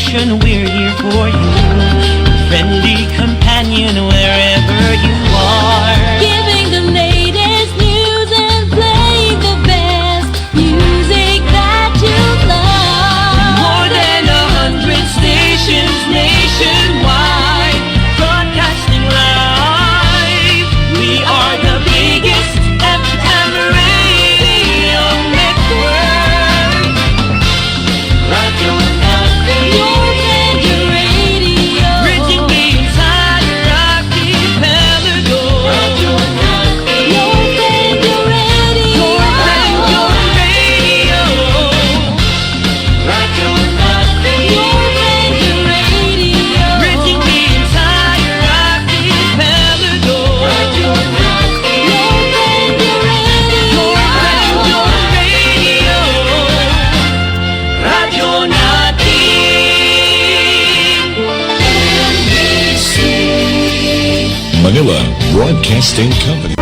station, we're here for you. Friendly companion wherever you are. Giving the latest news and playing the best music that you love. More than 100 stations nationwide, broadcasting live. We are the biggest FM radio network. Radio Natin, Your Bender Radio. bridging the entire archipelago. Radio Natin, Your Bender Radio. your radio. Radio Natin, Your Bender Radio. bridging the entire archipelago. Radio Natin, Your Bender Radio. your radio. Radio Natin, NBC. Manila Broadcasting Company.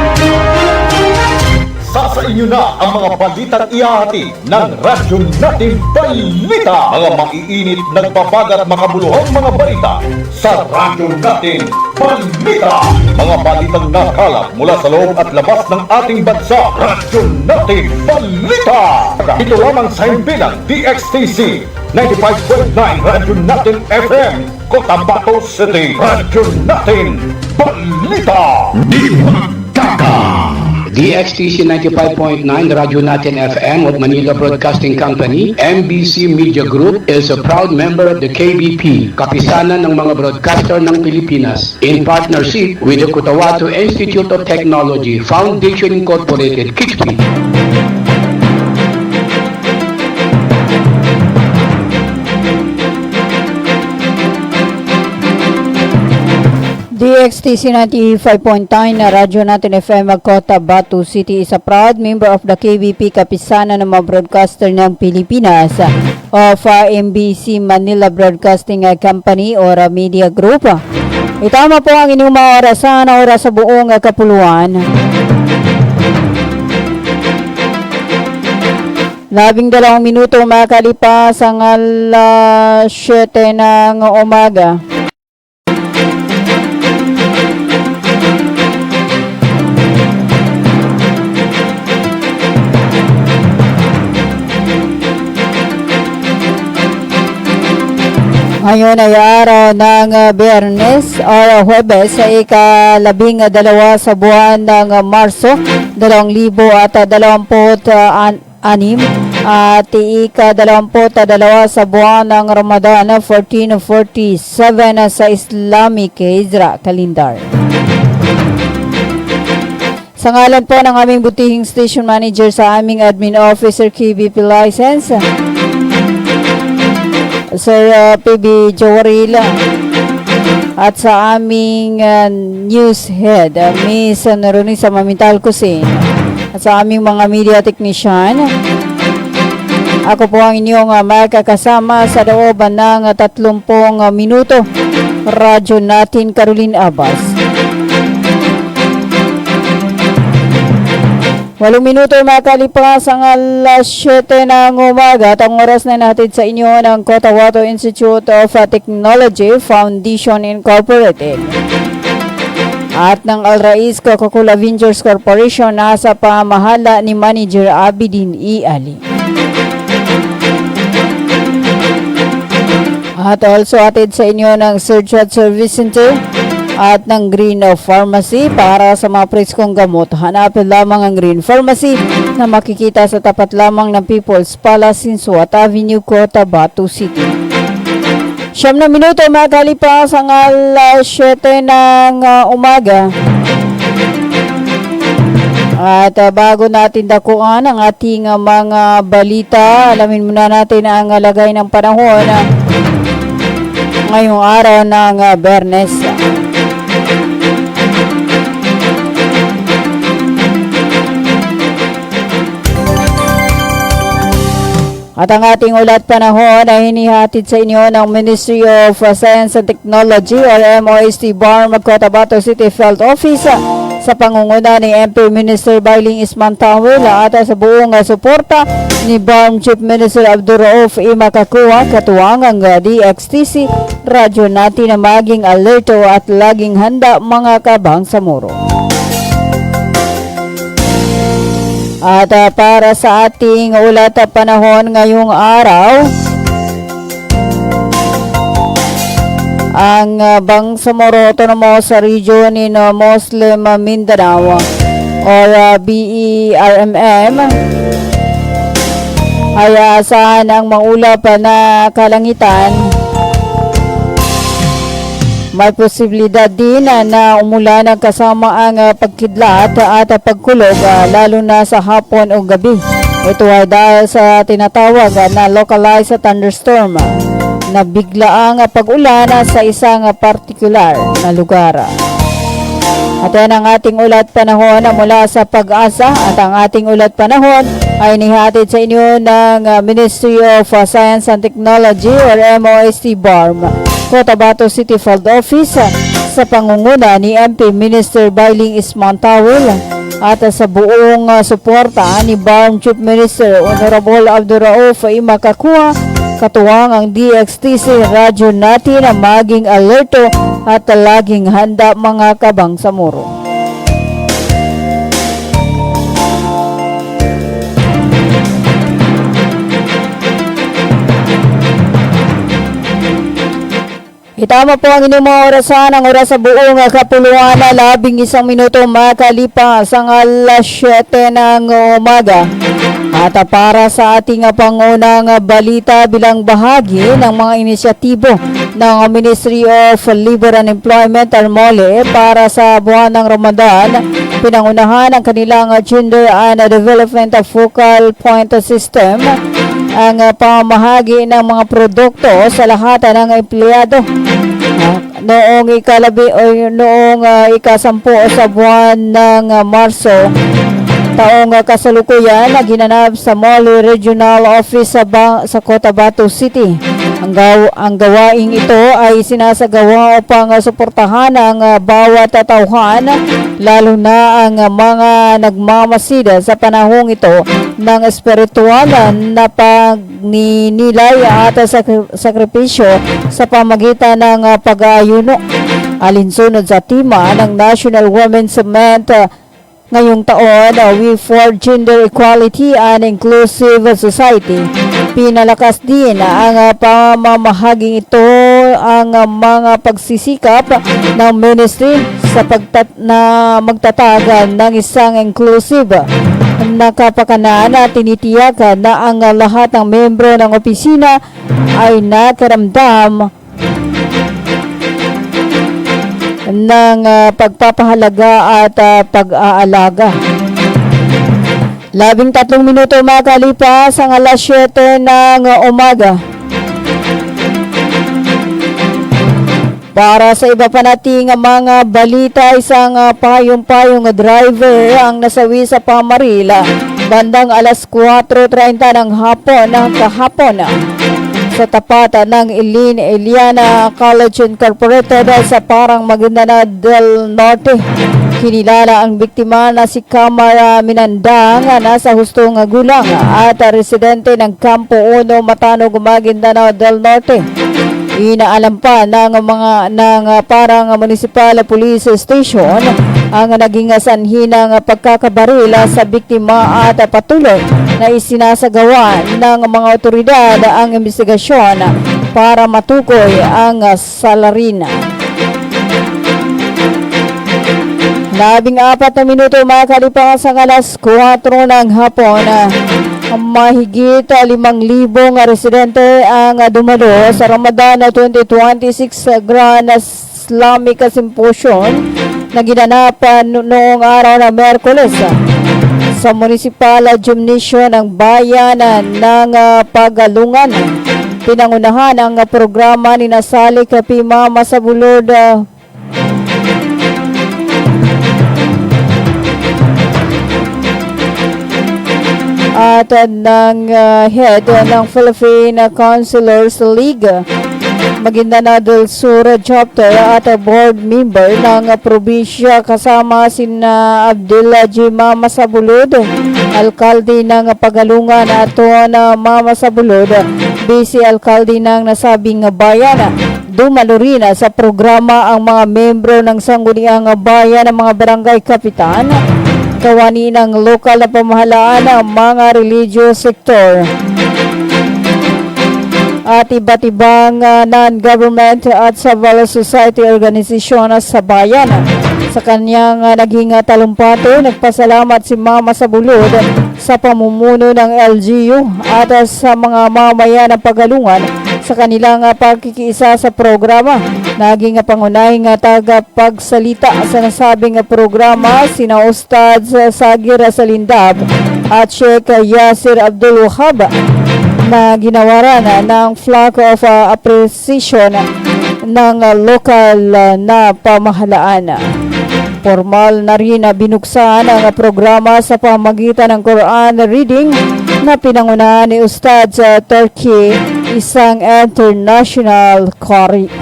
Sa inyo na ang mga balitang ihahati ng Radyo Natin Balita. Mga maiinit, nagbabagat, makabuluhang mga balita sa Radyo Natin Balita. Mga balitang nakalap mula sa loob at labas ng ating bansa. Radyo Natin Balita. Ito lamang sa himpilang DXTC 95.9 Radyo Natin FM, Cotabato City. Radyo Natin Balita. Di magkaka. DXTC 95.9 Radyo Natin FM of Manila Broadcasting Company, MBC Media Group is a proud member of the KBP, Kapisanan ng mga Broadcaster ng Pilipinas, in partnership with the Cotabato Institute of Technology, Foundation Incorporated, KIXP. DXTC 95.9 na Radyo Natin FM Cotabato City is a proud member of the KBP, Kapisanan ng mga Broadcaster ng Pilipinas of MBC Manila Broadcasting Company or Media Group. Itama po ang inyong mga oras sa buong kapuluan. 12 minuto makalipas ang alas 7 ng umaga. Ngayon ay araw ng Biyernes o Huwebes sa ika-12 sa buwan ng Marso 2026 at ika-22 sa buwan ng Ramadan 1447 sa Islamic Hijra Calendar. Sa ngalan po ng aming butihing station manager sa aming admin officer KBP license, Sir PB Jowaril, at sa aming news head, Miss Ronisa Mamintal Kusin, at sa aming mga media technician, ako po ang inyong makakasama sa loob ng 30 minuto. Radyo Natin Caroline Abbas. 8 minuto makalipas ang alas 7 ng umaga at ang oras na natin sa inyo ng Cotabato Institute of Technology Foundation Incorporated at ng Al Rais Coca-Cola Ventures Corporation na sa pamahala ni Manager Abidin E. Ali. At also atid sa inyo ng Surgery Service Center at ng Green Pharmacy para sa mga preskong gamot. Hanapin lamang ang Green Pharmacy na makikita sa tapat lamang ng People's Palace in Suat Avenue, Cotabato City. 9 minuto makalipas ang alas 7 ng umaga. At bago natin dakuan ang ating mga balita, alamin muna natin ang lagay ng panahon ngayong araw ng Biyernes. At ang ating ulat panahon ay hinihatid sa inyo ng Ministry of Science and Technology or MOST Barm Cotabato City Field Office sa pangunguna ni MP Minister Bailing Ismantawil at sa buong suporta ni BARM Chief Minister Abdurrauf Imakakuwa, katuwang ang DXTC, radyo natin na maging alerto at laging handa mga kabangsamoro. At para sa ating ulat panahon ngayong araw, ang Bangsamoro Autonomous Region in Muslim Mindanao or BERMM ay asahan ang maulap na kalangitan. May posibilidad din na umulan kasama ang pagkidlat at pagkulog lalo na sa hapon o gabi. Ito ay dahil sa tinatawag na localized thunderstorm na biglaang pag-ulan sa isang partikular na lugar. At yan ang ating ulat panahon mula sa Pag-asa, at ang ating ulat panahon ay nihatid sa inyo ng Ministry of Science and Technology or MOST BARM, Cotabato City Field Office, sa pangunguna ni MP Minister Bailing Ismantawil at sa buong suporta ni BARM Chief Minister Honorable Abdurrauf Imakakuwa, katuwang ang DXTC, radyo natin na maging alerto at laging handa mga kabangsamoro. Itama po ang inyong mga orasan, ang oras sa buong kapuluan na 11 minuto makalipas ang alas 7 ng umaga. At para sa ating pangunang balita bilang bahagi ng mga inisyatibo ng Ministry of Labor and Employment or MOLE para sa buwan ng Ramadan, pinangunahan ang kanilang Gender and Development Focal Point System ang pamahagi ng mga produkto sa lahat ng empleyado. Noong ikasampu sa buwan ng Marso, taong kasalukuyan na ginanap sa MOLE Regional Office sa Cotabato City. Ang gawaing ito ay sinasagawa upang suportahan ang bawat tauhan, lalo na ang mga nagmamasid sa panahong ito ng espiritual na pagninilay at sakripisyo sa pamagitan ng pag-aayuno. Alinsunod sa tema ng National Women's Month ngayong taon, We for Gender Equality and Inclusive Society, pinalakas din ang pamamahaging ito ang mga pagsisikap ng ministry sa magtatagan ng isang inclusive na kapakanan at tinitiyak na ang lahat ng membro ng opisina ay nakaramdam ng pagpapahalaga at pag-aalaga. 13 minuto makalipas ang alas 7 ng umaga. Para sa iba pa nating mga balita, isang payong-payong driver ang nasawi sa Pamarila bandang alas 4:30 ng hapon kahapon sa tapat ng Eliana College Incorporated sa Parang Maguindanao del Norte. Kinilala ang biktima na si Kamara Minandang, nasa hustong gulang at residente ng Campo 1, Matanog, Maguindanao del Norte. Inaalam pa ng Parang Municipal Police Station ang naging sanhi ng pagkakabaril sa biktima at patuloy na isinasagawa ng mga otoridad ang investigasyon para matukoy ang salarin. 14 na minuto makalipas ang alas 4 ng hapon. Mahigit 5,000 residente ang dumalo sa Ramadan 2026 Grand Islamic Symposium na ginanap noong araw na Miyerkules sa Municipal Gymnasium ng Bayan ng Pagalungan. Pinangunahan ang programa ni Nasalik P. Mama sa Bulod at ng head ng Philippine Counselors League Maguindanao del Sur chapter at board member ng probinsya kasama sina Abdullah J. Mama Sabulod, alkalde ng Pagalungan at na Mama Sabulod, vice alkalde ng nasabing bayan. Dumalo rin sa programa ang mga membro ng Sangguniang Bayan ng mga barangay kapitan, kawani ng lokal na pamahalaan ng mga religious sector at iba't ibang non-government at civil society organization sa bayan. Sa kanyang naging talumpati, nagpasalamat si Mama Sabulod sa pamumuno ng LGU at sa mga mamayan ng Pagalungan sa kanilang pagkikiisa sa programa. Naging pangunahing tagapagsalita sa nasabing programa sina Ustad Sagir Salindab at Sheikh Yasir Abdul Wahab na ginawaran ng flag of appreciation ng lokal na pamahalaan. Formal na rin binuksan ang programa sa pamamagitan ng Quran reading na pinangunahan ni Ustad sa Turkey, isang international qari.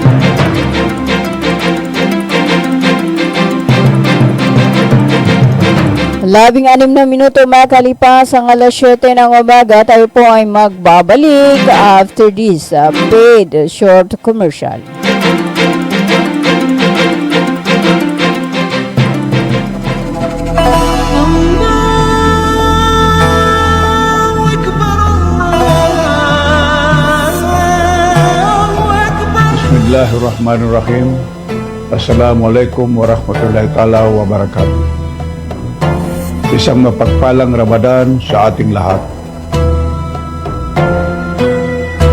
Labing-anim na minuto makalipas ang alas 7 ng umaga, tayo po ay magbabalik after this paid short commercial. Bismillahirrahmanirrahim. Assalamualaikum warahmatullahi ta'ala wabarakatuh. Isang mapagpalang Ramadan sa ating lahat.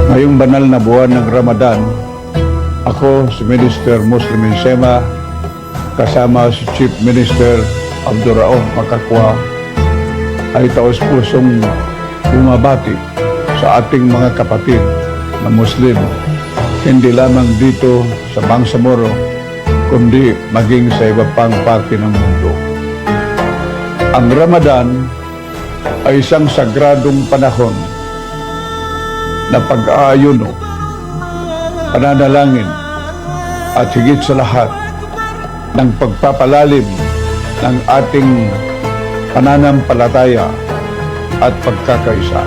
Ngayong banal na buwan ng Ramadan, ako si Minister Muslim Insema kasama si Chief Minister Abdul Rauf Makakwa ay taos-pusong bumabati sa ating mga kapatid na Muslim, hindi lamang dito sa Bangsamoro kundi maging sa iba pang parte ng mundo. Ang Ramadan ay isang sagradong panahon na pag-aayuno, pananalangin at higit sa lahat ng pagpapalalim ng ating pananampalataya at pagkakaisa.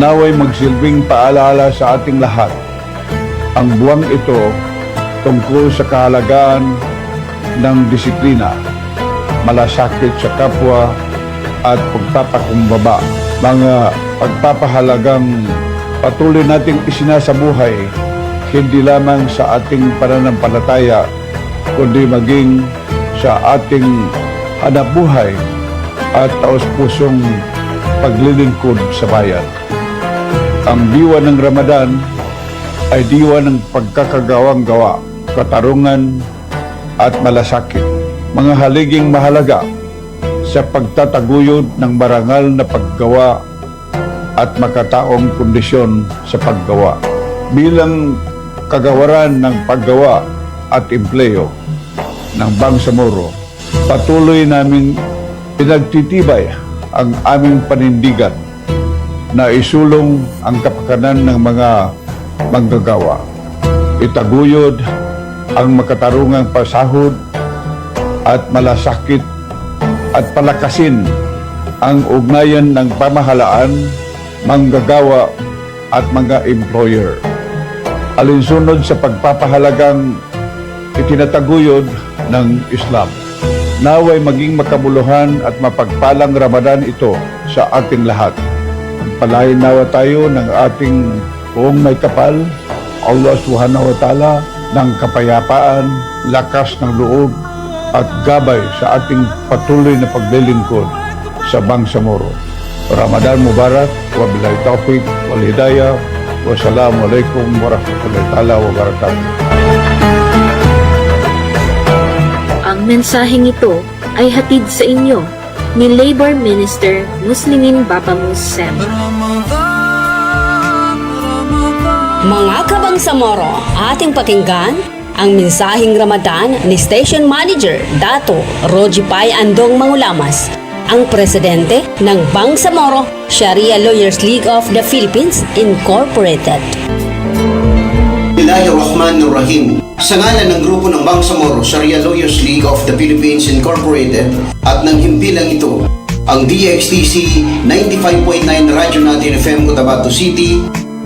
Naway magsilbing paalala sa ating lahat ang buwang ito tungkol sa kahalagaan ng disiplina, malasakit sa kapwa at pagpapakumbaba. Mga pagpapahalagang patuloy nating isinasabuhay hindi lamang sa ating pananampalataya kundi maging sa ating hanapbuhay at taos-pusong paglilingkod sa bayan. Ang diwa ng Ramadan ay diwa ng pagkakagawang-gawa, katarungan at malasakit. Mga haliging mahalaga sa pagtataguyod ng marangal na paggawa at makataong kondisyon sa paggawa. Bilang kagawaran ng paggawa at empleyo ng Bangsamoro, patuloy naming pinagtitibay ang aming panindigan na isulong ang kapakanan ng mga manggagawa. Itaguyod ang makatarungang pasahod at malasakit at palakasin ang ugnayan ng pamahalaan, manggagawa at mga employer. Alinsunod sa pagpapahalagang itinataguyod ng Islam. Naway maging makabuluhan at mapagpalang Ramadan ito sa ating lahat. Pagpalain nawa tayo ng ating buong may kapal, Allah Subhanahu wa Ta'ala, ng kapayapaan, lakas ng loob, at gabay sa ating patuloy na paglilingkod sa Bangsamoro. Ramadan Mubarak, wabillahi taufiq wal hidayah, wassalamualaikum warahmatullahi ta'ala wabarakatuh. Ang mensaheng ito ay hatid sa inyo ni Labor Minister Muslimin Babamus Sem. Mga kabangsamoro, ating pakinggan ang mensaheng Ramadan ni Station Manager Dato Roji Pai Andong Mangulamas, ang presidente ng Bangsamoro Sharia Lawyers League of the Philippines Incorporated. Bismillahirrahmanirrahim. Sa ngalan ng grupo ng Bangsamoro Sharia Lawyers League of the Philippines Incorporated at ng himpilang ito, ang DXTC 95.9 Radyo Natin FM Cotabato City,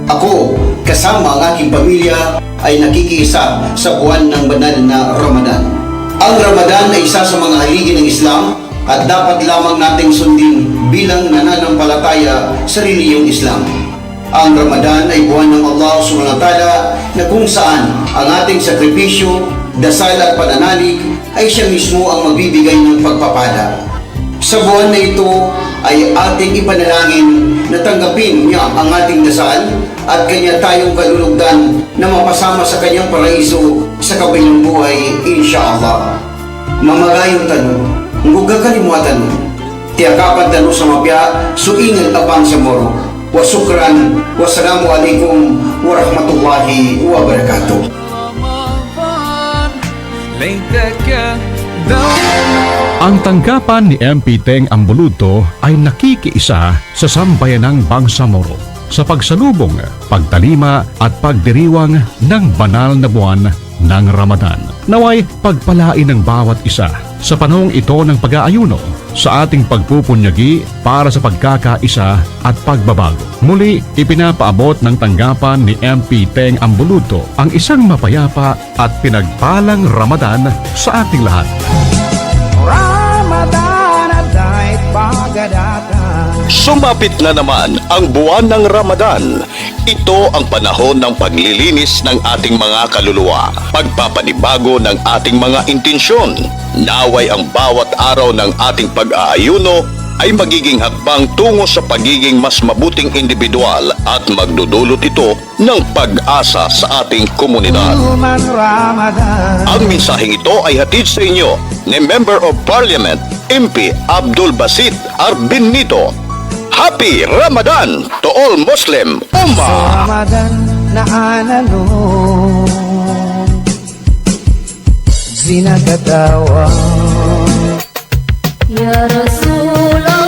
ako kasama ang aking pamilya ay nakikiisa sa buwan ng banal na Ramadan. Ang Ramadan ay isa sa mga haligi ng Islam at dapat lamang nating sundin bilang nananampalataya sa reliyong Islam. Ang Ramadan ay buwan ng Allah subhanahu wa ta'ala na kung saan ang ating sakripisyo, dasal at pananalig ay siya mismo ang magbibigay ng pagpapala. Sa buwan na ito ay ating ipanalangin na tanggapin niya ang ating dasal at kanya tayong kalulugdan na mapasama sa kanyang paraiso sa kabilang buhay, insyaAllah. Mamagayong tanong, huwag kalimutan mo, tiyakapan tanong sa mapya, suingan tapang sa moro. Wasukran, wassalamu alaikum warahmatullahi wabarakatuh. Ang tanggapan ni MP Teng Ambuluto ay nakikiisa sa sambayanang Bangsamoro sa pagsalubong, pagtalima at pagdiriwang ng banal na buwan ng Ramadan. Naway pagpalain ng bawat isa sa panahong ito ng pag-aayuno sa ating pagpupunyagi para sa pagkakaisa at pagbabago. Muli, ipinapaabot ng tanggapan ni MP Teng Ambuluto ang isang mapayapa at pinagpalang Ramadan sa ating lahat. Sumapit na naman ang buwan ng Ramadan. Ito ang panahon ng paglilinis ng ating mga kaluluwa, pagpapanibago ng ating mga intensyon. Naway ang bawat araw ng ating pag-aayuno ay magiging hakbang tungo sa pagiging mas mabuting individual at magdudulot ito ng pag-asa sa ating komunidad. Ang mensaheng ito ay hatid sa inyo ni Member of Parliament MP Abdul Basit Arbinito. Happy Ramadan to all Muslim Ummah! Ramadan na anano zinagatawa Ya Rasulullah,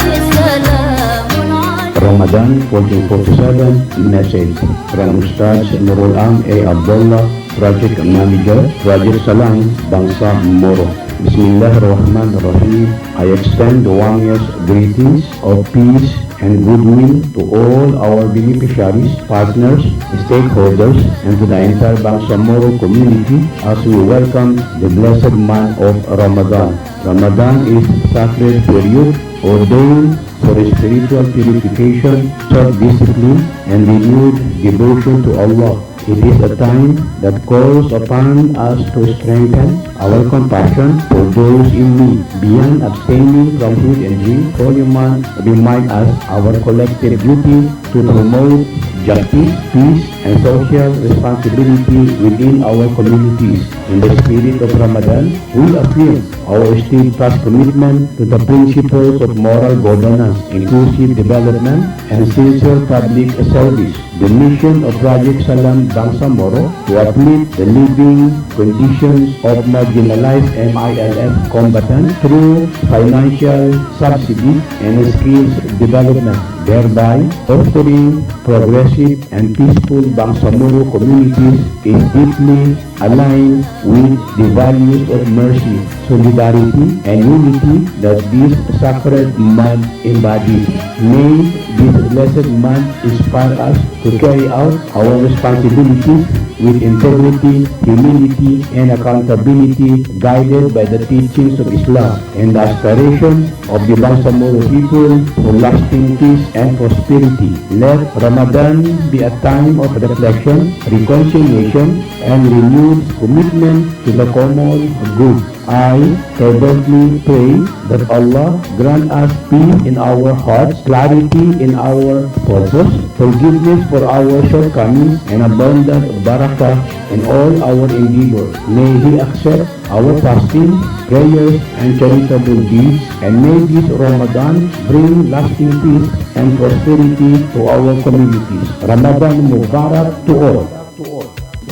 ya salamun alaykum. Ramadan 1447 message from Ustaz Nurul Am A. Abdullah, Project Manager, Project Salam, Bangsa Moro. Bismillahirrahmanirrahim. I extend the warmest greetings of peace and goodwill to all our beneficiaries, partners, stakeholders, and to the entire Bangsamoro community as we welcome the blessed month of Ramadan. Ramadan is sacred period ordained for spiritual purification, self-discipline, and renewed devotion to Allah. It is a time that calls upon us to strengthen our compassion for those in need. Beyond abstaining from food and drink, Holy Month reminds us our collective duty to promote justice, peace, and social responsibility within our communities. In the spirit of Ramadan, we affirm our steadfast commitment to the principles of moral governance, inclusive development, and sincere public service. The mission of Project Salam Bangsamoro to uplift the living conditions of marginalized MILF combatants through financial subsidy and skills development, thereby fostering progressive and peaceful Bangsamoro communities is deeply aligned with the values of mercy, solidarity, and unity that this sacred month embodies. May this blessed month inspire us to carry out our responsibilities with integrity, humility, and accountability, guided by the teachings of Islam and the aspirations of the Bangsamoro people for lasting peace and prosperity. Let Ramadan be a time of reflection, reconciliation, and renewed commitment to the common good. I fervently pray that Allah grant us peace in our hearts, clarity in our purpose, forgiveness for our shortcomings, and abundant barakah in all our endeavors. May He accept our fasting, prayers, and charitable deeds, and may this Ramadan bring lasting peace and prosperity to our communities. Ramadan Mubarak to all.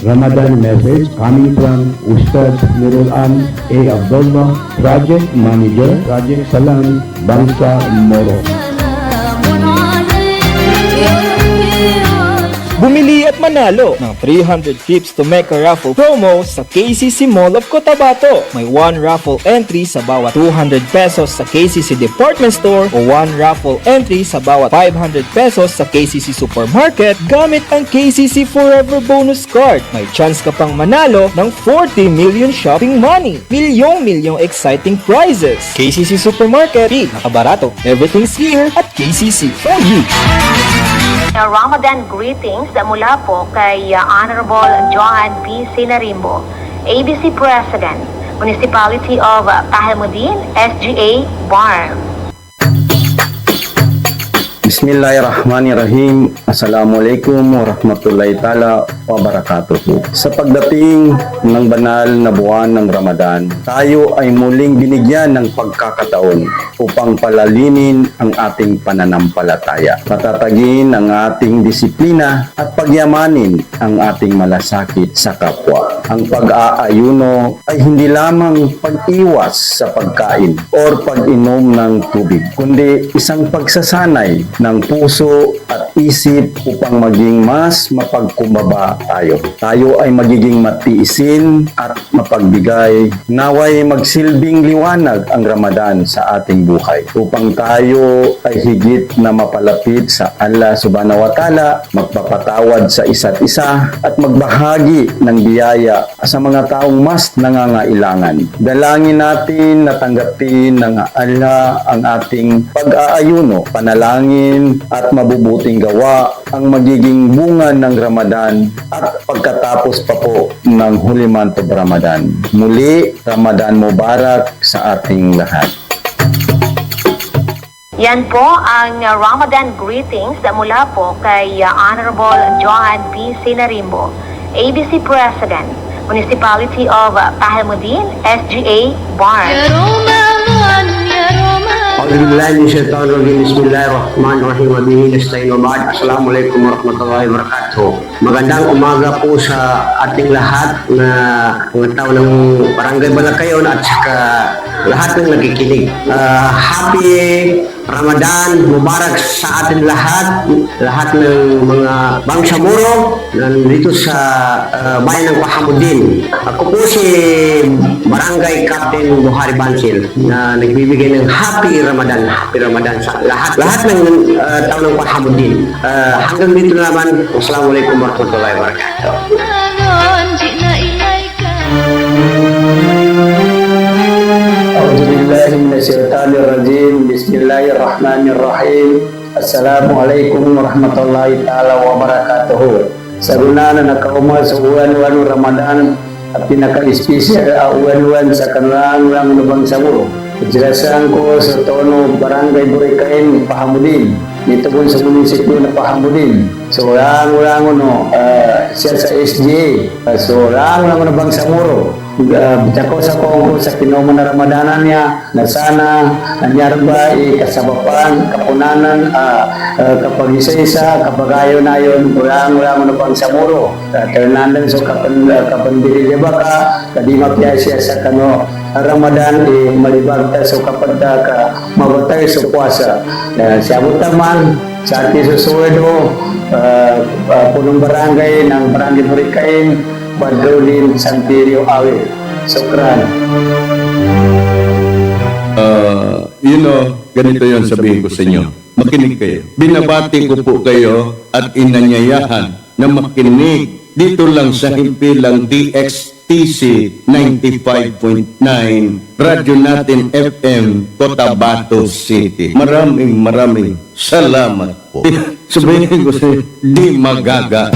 Ramadan message coming from Ustaz Nurul Am A. Abdullah, Project Manager, Project Salam, Bangsa Moro. Bumili at at manalo ng 300 trips to Mecca raffle promo sa KCC Mall of Cotabato. May 1 raffle entry sa bawat 200 pesos sa KCC Department Store o 1 raffle entry sa bawat 500 pesos sa KCC Supermarket gamit ang KCC Forever Bonus Card. May chance ka pang manalo ng 40 million shopping money. Milyong exciting prizes. KCC Supermarket, nakabarato. Everything's here at KCC for you. Ramadan greetings mula po kay Honorable Johan B. Sinarimbo, ABC President, Municipality of Pahamudin, SGA, Barm. Bismillahirrahmanirrahim. Assalamualaikum warahmatullahi ta'ala wabarakatuh. Sa pagdating ng banal na buwan ng Ramadan, tayo ay muling binigyan ng pagkakataon upang palalinin ang ating pananampalataya, patatagin ang ating disiplina at pagyamanin ang ating malasakit sa kapwa. Ang pag-aayuno ay hindi lamang pag-iwas sa pagkain or pag-inom ng tubig, kundi isang pagsasanay ng puso at isip upang maging mas mapagkumbaba tayo. Tayo ay magiging matiisin at mapagbigay. Naway magsilbing liwanag ang Ramadan sa ating buhay upang tayo ay higit na mapalapit sa Allah Subhanahu wa Ta'ala, magpapatawad sa isa't isa at magbahagi ng biyaya sa mga taong mas nangangailangan. Dalangin natin na tanggapin ng Allah ang ating pag-aayuno, panalangin at mabubuting gawa ang magiging bunga ng Ramadan at pagkatapos pa po ng huli month of Ramadan. Muli, Ramadan Mubarak sa ating lahat. Yan po ang Ramadan greetings mula po kay Honorable Johan B. Sinarimbo, ABC President, Municipality of Pahamudin, SGA, Barm. Bismillahirrahmanirrahim. Assalamualaikum warahmatullahi wabarakatuh. Magandang umaga po sa ating lahat na mga tao ng Barangay Balakayon at saka lahat ng nakikinig. Happy Ramadan Mubarak sa atin lahat ng mga Bangsamoro nandito sa bayan ng Pahamudin. Ako po si Barangay Captain Buhari Bansil na nagbibigay ng Happy Ramadan sa lahat ng tao ng Pahamudin. Hanggang dito naman. Wassalamualaikum warahmatullahi wabarakatuh. A'udzubillahiminasyaitanirrajim. Bismillahirrahmanirrahim. Assalamualaikum warahmatullahi ta'ala wabarakatuh. Sa guna na nakaumar sa uwan-uwan Ramadan at pinaka-espesyal uwan-uwan sa kanilang lubang saburo. Kejelasan ko sa tono Barangay Burikain, Pahamudin. Dito po sa munisipyo na Pahamudin. So, lang siya sa SGA. So, lang na Bangsamoro. Bitako sa kongko sa kinoma na Ramadanan niya na sana nanyarba kasabapan, kapunanan, kapag isa-isa, kapag ayaw na yun, ulang na Bangsamoro. Ternanan so kapandili di ba ka, kadima piya siya sa Ramadan, malibagta so kapag ka mabatay sa puasa. Siabot naman sa ating susuwedo, punong barangay ng Barangay Burikain, Badrolin Santirio Awe. Sukran. Ganito yon sabihin ko sa inyo. Makinig kayo. Binabati ko po kayo at inanyayahan na makinig dito lang sa himpilang DXTC 95.9 Radyo Natin FM Cotabato City. Maraming salamat po. Sabihin ko sa inyo, di magaga.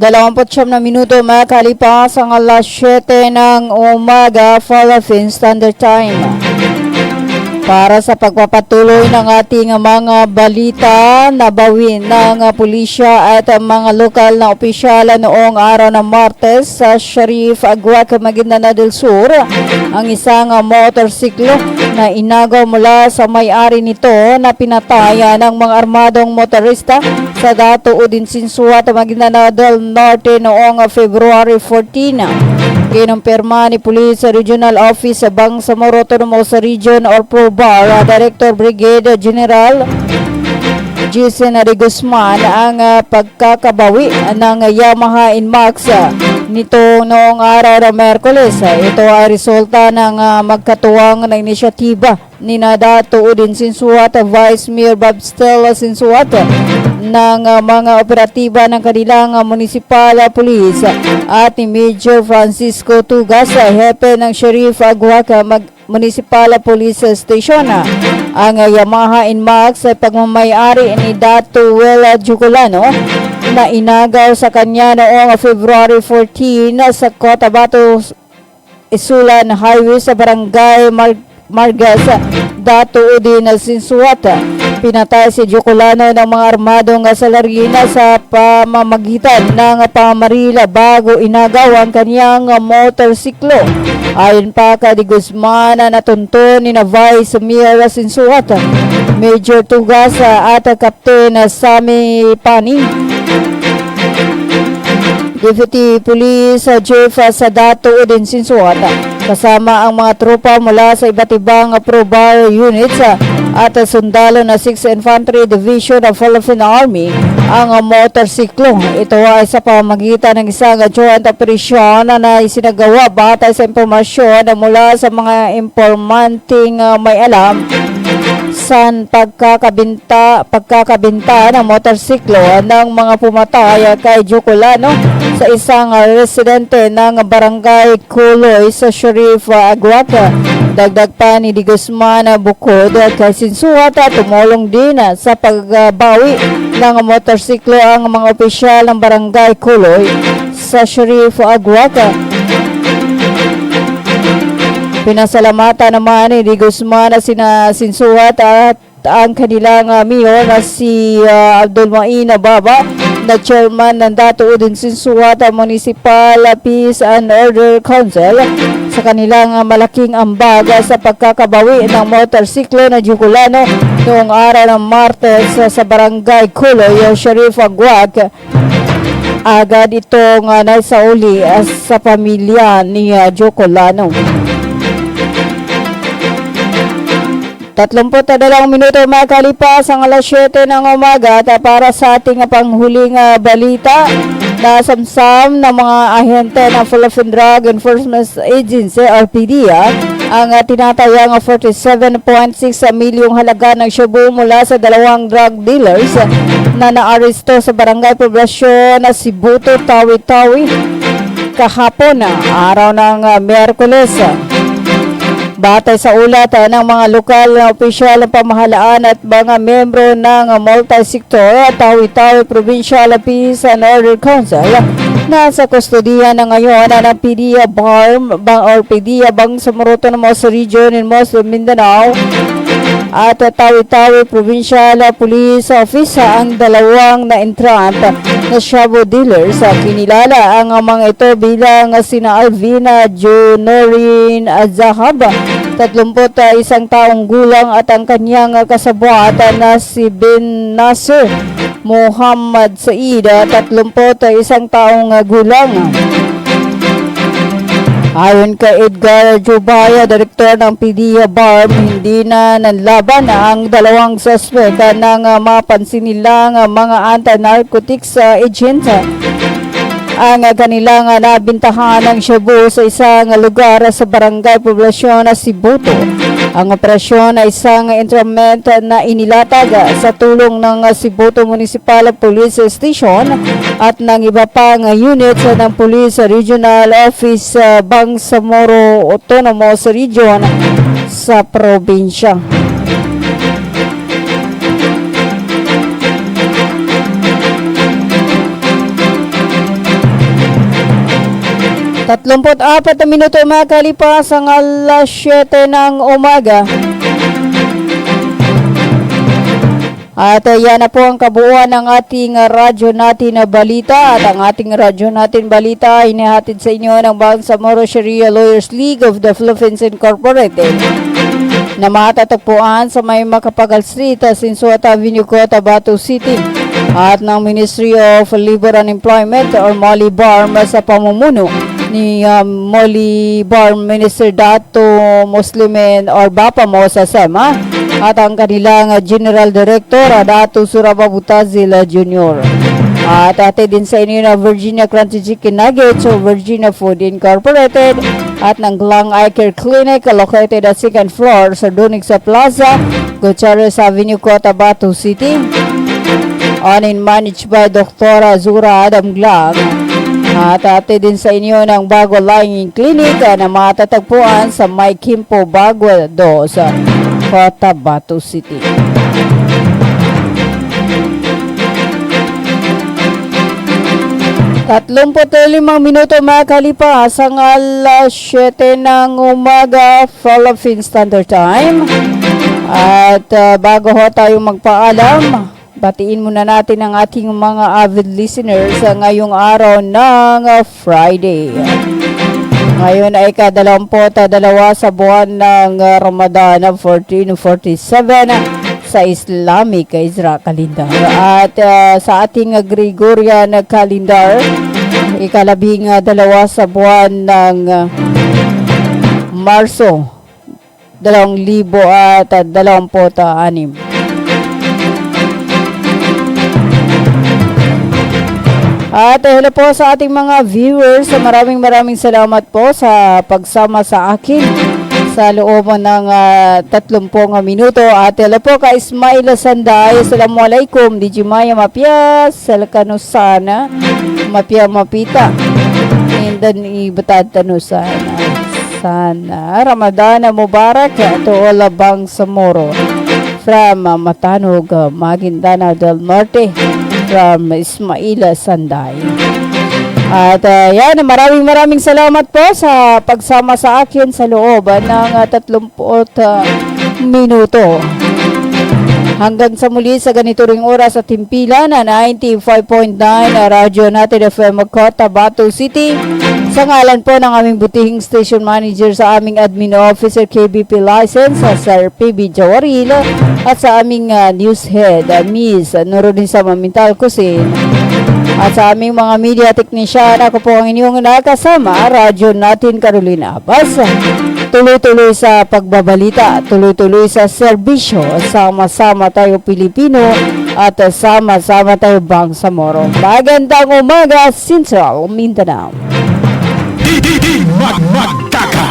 Dalawamput na minuto makalipas ang alas 7 ng umaga Philippine Standard Time. Para sa pagpapatuloy ng ating mga balita, nabawin ng pulisya at mga lokal na opisyala noong araw ng Martes sa Sharif Aguac, Maguindanao del Sur ang isang motorsiklo na inagaw mula sa may-ari nito na pinataya ng mga armadong motorista sa Dato Udinsinsuat, Maguindanao del Norte noong February 14. Kinumpirma ni Police Regional Office sa Bangsamoro Autonomous Region or PROBAR Director Brigadier General Jason de Guzman ang pagkakabawi ng Yamaha Inmax nito noong araw ng Merkules. Ito ay resulta ng magkatuwang na inisyatiba ni Dato Udinsinsuat Vice Mayor Bob Stella Sinsuat ng mga operatiba ng kanilang municipal police at ni Major Francisco Tugas, hepe ng Sheriff Aguaca Municipal Police Station. Ang Yamaha Inmax ay pagmamayari ni Dato Will Jucolano na inagaw sa kanya noong February 14 sa Cotabato Isulan Highway sa Barangay Margas, Dato Udinsinsuat. Pinatay si Jucolano ng mga armadong salarina sa pamamagitan ng pamarila bago inagaw ang kanyang motorsiklo. Ayon pa kay Guzman na natunto ni Vice Mayor Sinsuat, Major Tugas at Captain Sammy Pani. Deputy Police Chief sa Dato Udinsinsuat kasama ang mga tropa mula sa iba't ibang PROBAR units at sundalo na 6th Infantry Division of Philippine Army ang motorsiklo. Ito ay sa pamagitan ng isang joint operation na isinagawa batay sa impormasyon mula sa mga impormanting may alam sa pagkakabinta ng motorsiklo ng mga pumatay kay Jucolano sa isang residente ng Barangay Kuloy sa Sheriff Aguaca. Dagdag pa ni Guzman bukod kay Sinsuat, tumulong din sa pagbawi ng motorsiklo ang mga opisyal ng Barangay Kuloy sa Sheriff Aguaca. Pinasalamatan naman ni Guzman na sina Sinsuat at ang kanilang mayor na si Abdul Main Baba na chairman ng Dato Udinsinsuat Municipal Peace and Order Council sa kanilang malaking ambag sa pagkakabawi ng motorsiklo na Jucolano noong araw ng Martes sa Barangay Kuloy, Sheriff Aguac. Agad itong naisauli sa pamilya ni Jucolano. 32 minuto makalipas ang alas 7 ng umaga at para sa ating panghuling balita, nasamsam ng mga ahente ng Philippine Drug Enforcement Agency or PDEA ang tinatayang 47.6 milyong halaga ng shabu mula sa dalawang drug dealers na naaresto sa barangay poblasyon na Sibuto, Tawi-Tawi kahapon, araw ng Miyerkules. Batay sa ulat ng mga lokal na opisyal ng pamahalaan at mga membro ng multi-sector Tawi-Tawi Provincial Peace and Order Council, nasa kustodiya na ngayon ng PDEA PDEA Bangsamoro Autonomous Region in Muslim Mindanao at Tawi-Tawi Provincial Police Office ang dalawang na-entrant na shabu dealers. Kinilala ang mga ito bilang sina Alvina Junorin Azahab, 31 taong gulang, at ang kanyang kasabwat na si Bin Nasir Muhammad Said, 31 taong gulang. Ayon kay Edgar Jubaya, direktor ng PDEA BARM, hindi na nanlaban ang dalawang suspect ng mapansin nilang mga anti-narcotics agent. Ang kanilang nabintahan ng shabu sa isang lugar sa barangay poblasyon na Sibuto. Ang operasyon ay isang instrument na inilatag sa tulong ng Sibuto Municipal Police Station at ng iba pang units ng Police Regional Office Bangsamoro Autonomous Region sa probinsya. Tatlumput 4 na minuto makalipas ang alas 7 ng umaga. At yan na po ang kabuuan ng ating radyo natin na balita. At ang ating radyo natin balita ay inihatid sa inyo ng Bangsamoro Sharia Lawyers League of the Philippines Incorporated. na matatagpuan sa may Makapagal Street, Sinsuat Avenue, Cotabato City, at ng Ministry of Labor and Employment or Molly Barm sa pamumuno ni Molly Barm Minister Dato Muslimin or Bapamo sa SEMA at ang kanilang General Director Dato Suraba Butazil Jr. At ate din sa inyo na Virginia Crunchy Chicken Nuggets o Virginia Food Incorporated at ng Glang Eye Care Clinic located at 2nd floor sa Dunixa Plaza, Gutierrez Avenue, Cotabato City. Owned and managed by Dr. Azura Adam Glang. At ate din sa inyo ng Bago Lying Clinic na matatagpuan sa May Kimpo, Baguio 2 sa Cotabato City. Tatlumput 5 minuto makalipas ang alas 7 ng umaga Philippine Standard Time. At bago ho tayo magpaalam, batiin muna natin ang ating mga avid listeners sa ngayong araw ng Friday. Ngayon ay ka-22 sa buwan ng Ramadan 1447 sa Islamic Isra Calendar. At sa ating Gregorian Calendar, ikalabing 2 sa buwan ng Marso 2026. At hello po sa ating mga viewers. Maraming salamat po sa pagsama sa akin sa loob ng 30 minuto. At hello po kay Ismail Sanday. Assalamualaikum. Di Jumaya Mapia Salkanusana Mapia Mapita Indan Ibatad Tanusana. Sana Ramadan Mubarak to all Bangsamoro from Matanog, Maguindanao del Norte, from Ismail Sanday. At yan, maraming salamat po sa pagsama sa akin sa loob ng 30 minuto. Hanggang sa muli sa ganito ring oras at timpilan na 95.9 Radyo Natin FM Cotabato City. Sa ngalan po ng aming butihing station manager sa aming admin officer KBP license, Sir PB Jawaril, at sa aming news head, Miss Nurunnisa Mamintal Kusin. At sa aming mga media technician, ako po ang inyong nakasama, Radyo Natin Carolina Abbas. Tuloy-tuloy sa pagbabalita, tuloy-tuloy sa serbisyo, sama-sama tayo Pilipino at sama-sama tayo Bangsamoro. Magandang umaga, Central Mindanao. Magdaka!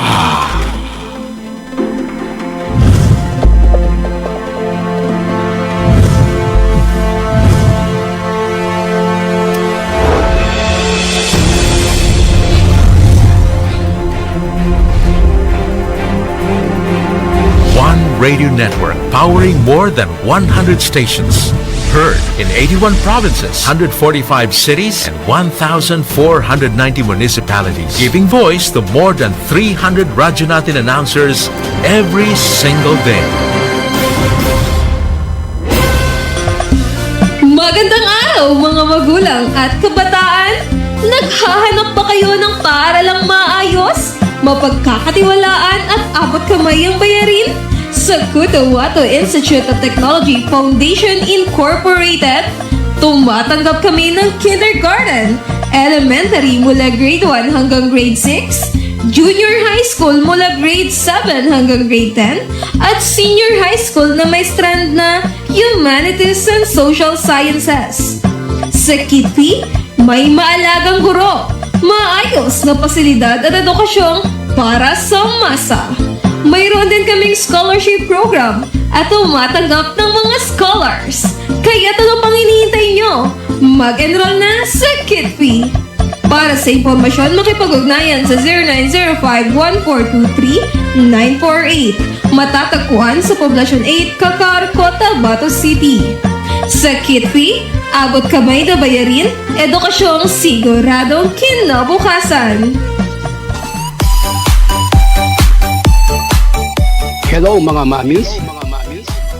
Radio network powering more than 100 stations. Heard in 81 provinces, 145 cities, and 1,490 municipalities. Giving voice to more than 300 Radyo Natin announcers every single day. Magandang araw mga magulang at kabataan! Naghahanap ba kayo ng paaralang maayos, mapagkakatiwalaan at abot kamay ang bayarin? Sa Cotabato Institute of Technology Foundation Incorporated, tumatanggap kami ng kindergarten, elementary mula grade 1 hanggang grade 6, junior high school mula grade 7 hanggang grade 10, at senior high school na may strand na Humanities and Social Sciences. Sa Kitpi, may maalagang guro, maayos na pasilidad at edukasyong para sa masa. Mayroon din kaming scholarship program at tumatanggap ng mga scholars. Kaya ano pang hinihintay nyo? Mag-enroll na sa Kitpi. Para sa impormasyon, makipag-ugnayan sa 0905-1423-948. Matatagpuan sa Poblacion 8, Kakar, Cotabato City. Sa Kitpi, abot kamay na bayarin, edukasyong siguradong kinabukasan. Hello mga mamis.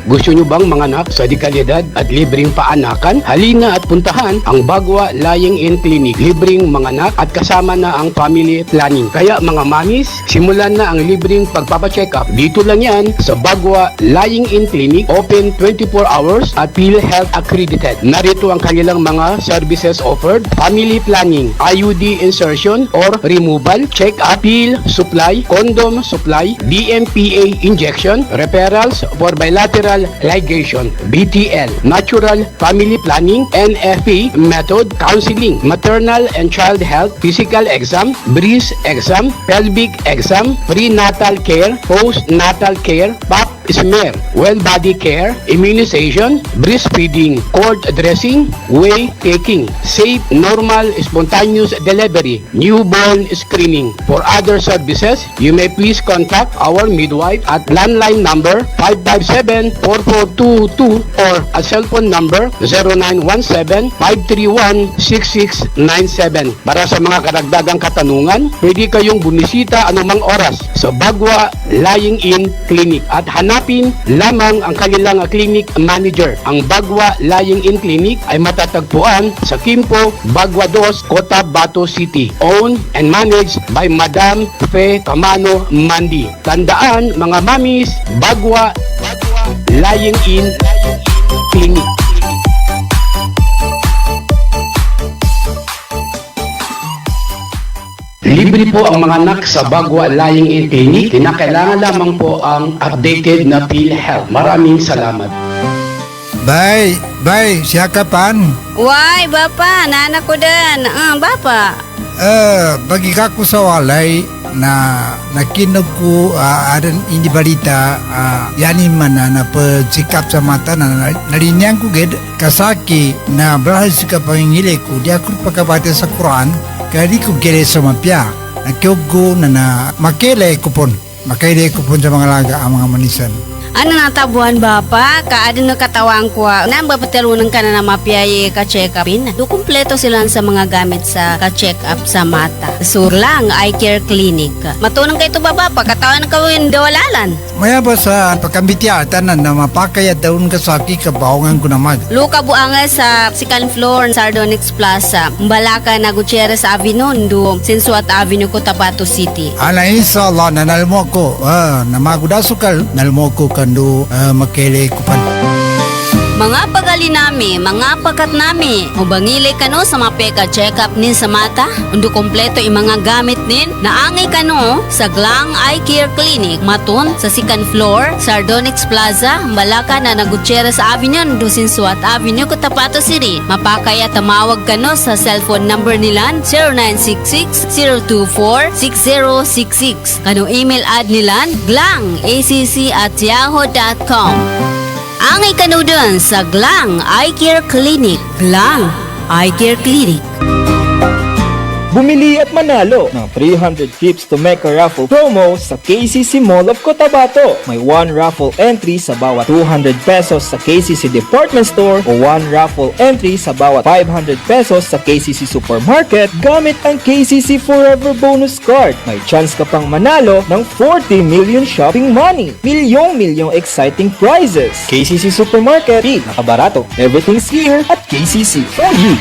Gusto nyo bang manganak sa dekalidad at libreng paanakan? Halina at puntahan ang Bagwa Lying-in Clinic. Libreng manganak at kasama na ang family planning. Kaya mga mamis, simulan na ang libreng pagpapacheck up. Dito lang yan sa Bagwa Lying-in Clinic, open 24 hours at PhilHealth accredited. Narito ang kanilang mga services offered: family planning, IUD insertion or removal, check-up, pill supply, condom supply, DMPA injection, referrals for bilateral ligation, BTL, natural family planning, NFP method, counseling, maternal and child health, physical exam, breast exam, pelvic exam, prenatal care, postnatal care, pap smear, well body care, immunization, breastfeeding, cord dressing, whey taking, safe, normal, spontaneous delivery, newborn screening. For other services, you may please contact our midwife at landline number 557-4422 or a cellphone number 0917-531-6697. Para sa mga karagdagang katanungan, pwede kayong bumisita anumang oras sa Bagwa Lying-in Clinic at hanapin lamang ang kanilang clinic manager. Ang Bagwa Lying-in Clinic ay matatagpuan sa Kimpo, Bagwa 2, Cotabato City. Owned and managed by Madam Fe Camano Mandi. Tandaan mga mamis, Bagwa Lying-in Clinic. Libre po ang mga anak sa Bagwa Lying-in Clinic. Kinakailangan lamang po ang updated na PhilHealth. Maraming salamat. Bay, siya kapan? Why, Bapa? Nana ko din. Bapa. Bagi ko sa walay na nakinog ko adan hindi balita yani mana na pagsikap sa mata na narinyang ko ged kasaki na berhasil ka pangingili ko di ako pagkabati sa Quran kaya di ko gere sa mapya nakiugo na makele kupon sa mga laga ang mga manisan. Ano natabuan Bapa? Kaadin na katawang ko. Namba patalunan ka na mapiyay ka-check upin. Do kumpleto sila sa mga gamit sa ka-check up sa mata. Surlang Eye Care Clinic. Matunang kayo ito Bapa, katawan ka yung dawalalan. Maya ba sa pagkambitya tanan na mapakaya daun kasaki kabaongan ko naman. Luka buanga sa second floor Sardonyx Plaza. Mbalaka na Gutierrez Avenue, do Sinsuat Avenue, Cotabato City. Ala inshallah nanalmo ko na magudasukal nalmo ko kando makele kupan. Mga pagali nami, mga pakat nami, ubangili kano sa mapeka check-up nin sa mata, undo kompleto yung mga gamit nin, naangay kano sa Glang Eye Care Clinic, maton sa second floor, Sardonyx Plaza, Malaka na Gutierrez Avenue, undo Sinsuat Avenue, Cotabato City. Mapakaya tamawag kano sa cellphone number nila 0966-024-6066. Kano email ad nila glangacc@yahoo.com. Angay kanudan sa Glang Eye Care Clinic. Glang Eye Care Clinic. Bumili at manalo ng 300 trips to make a raffle promo sa KCC Mall of Cotabato. May 1 raffle entry sa bawat 200 pesos sa KCC Department Store o 1 raffle entry sa bawat 500 pesos sa KCC Supermarket gamit ang KCC Forever Bonus Card. May chance ka pang manalo ng 40 million shopping money. Milyong exciting prizes. KCC Supermarket, nakabarato. Everything's here at KCC for you.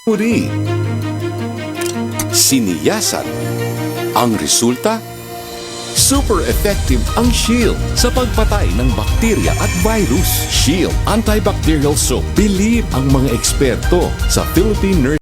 Muli, siniyasan. Ang resulta? Super effective ang Shield sa pagpatay ng bakterya at virus. Shield Antibacterial Soap. Believe ang mga eksperto sa Philippine Nurse